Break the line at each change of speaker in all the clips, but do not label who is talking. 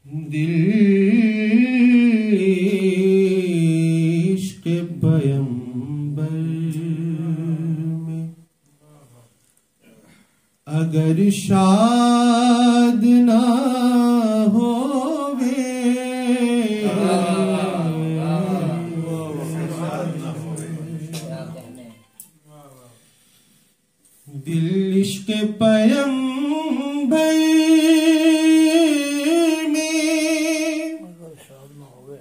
दिल इश्क़ पैगंबर में अगर शाद ना होवे, दिल इश्क़ पैगंबर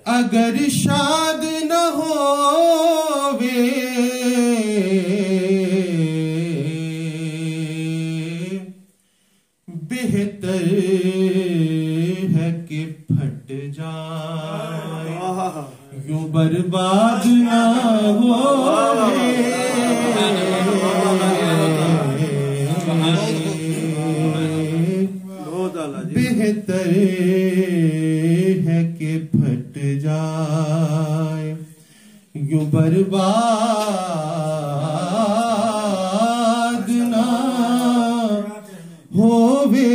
अगर शाद न होवे, बेहतर है कि फट जाए यूं बर्बाद न होवे। बेहतर है कि फट जाए यूं बर्बाद ना होवे।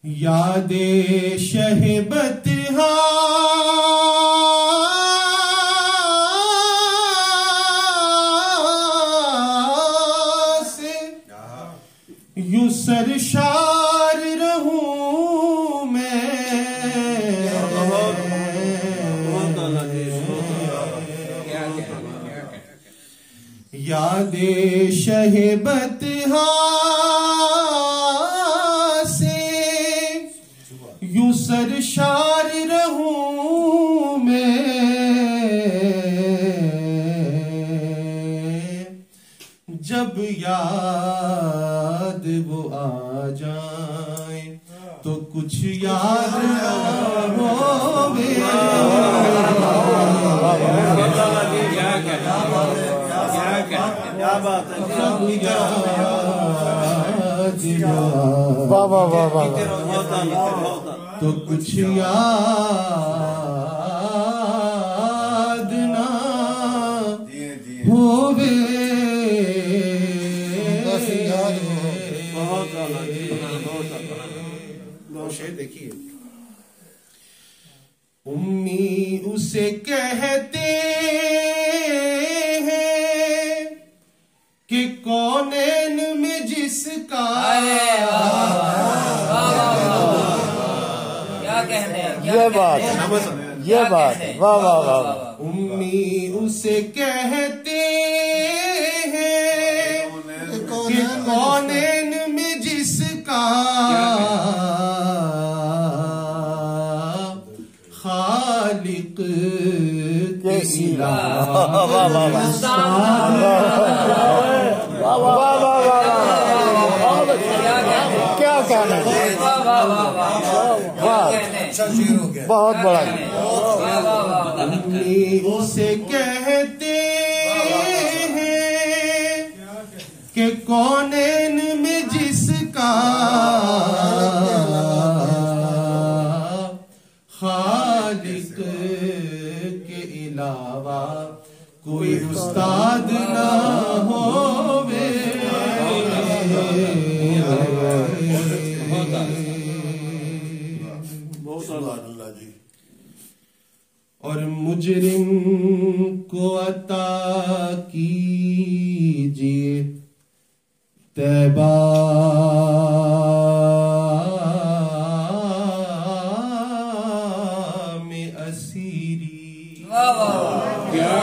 यादे शहबत यूं सरशार रहूं मैं, यादे शहबत से यूं सरशार रहूं मैं। जब याद वो आ जाए तो कुछ याद ना होवे। जब याद तो कुछ याद ना होवे। देखिए, उम्मी उसे कहते हैं कि कौनैन में जिसका
क्या कहते हैं,
ये बात वाह वाह वाह।
उम्मी उसे कहते हैं कि कौनैन में जिसका खालिक के सिवा
क्या कहना, बहुत बड़ा।
उसे कहते हैं कि कौनैन में जिसका खालिक के अलावा कोई उस्ताद ना होवे। और मुजरिम को अता कीजिए तैबा में असीरी।
क्या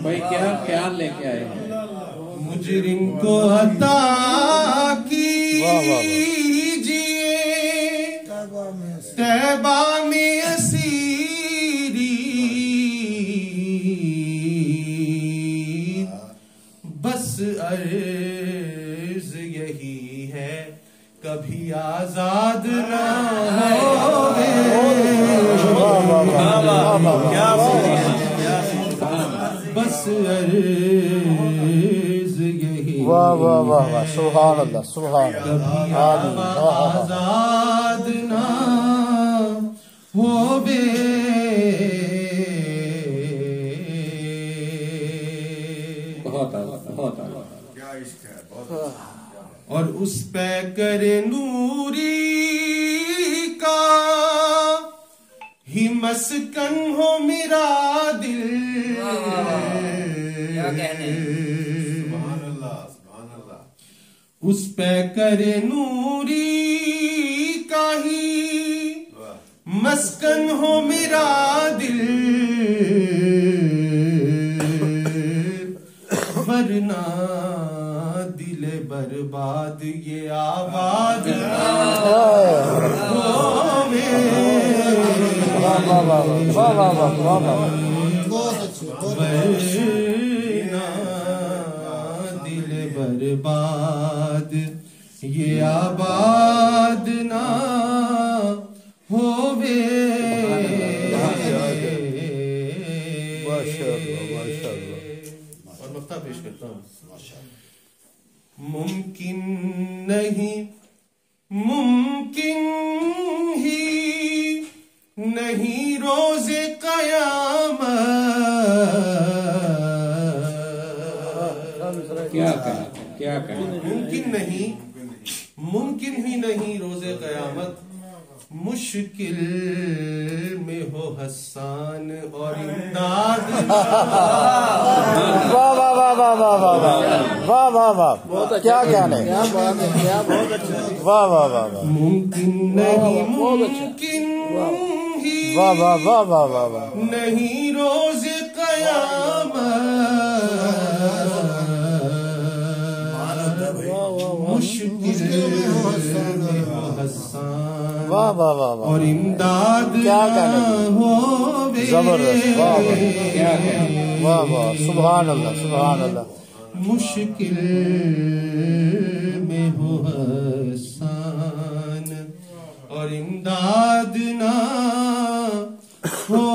भाई, क्या ख्याल लेके आए?
मुजरिम को अता कीजिए तैबा में असीरी। बस अर्ज यही है कभी आजाद ना होवे। बस अर्ज यही,
वाह वाह वाह वाह, सुभान अल्लाह सुभान
कभी आजाद ना होवे।
बहुत बहुत
और उस पे करे नूरी का ही मस्कन हो मेरा दिल।
क्या कहने,
उस पे करे नूरी का ही मस्कन हो मेरा दिल, वरना दिल बर्बाद ये आबाद वरना दिल बर्बाद ये आबाद ना होवे। और मफ्ता पेश करता हूँ। मुमकिन नहीं, मुमकिन ही नहीं रोज़े क़यामत।
क्या कहा, क्या कहा?
मुमकिन नहीं, मुमकिन ही नहीं रोज़े क़यामत, मुश्किल में हो हसान और इमदाद।
वाह वाह वाह वाह वाह वाह वाह वाह वाह, क्या कहने, वाह वाह वाह वाह,
मुमकिन नहीं, मुमकिन ही
वाह वाह वाह वाह वाह वाह,
नहीं रोज़े क़यामत, मुश्किल में हो हसान
वाह वाह वाह वाह,
और इमदाद
क्या कहने,
हो
जबरदस्त, वाह वाह वाह, सुभान अल्लाह सुभान अल्लाह।
मुश्किल में हो हसान और इमदाद ना हो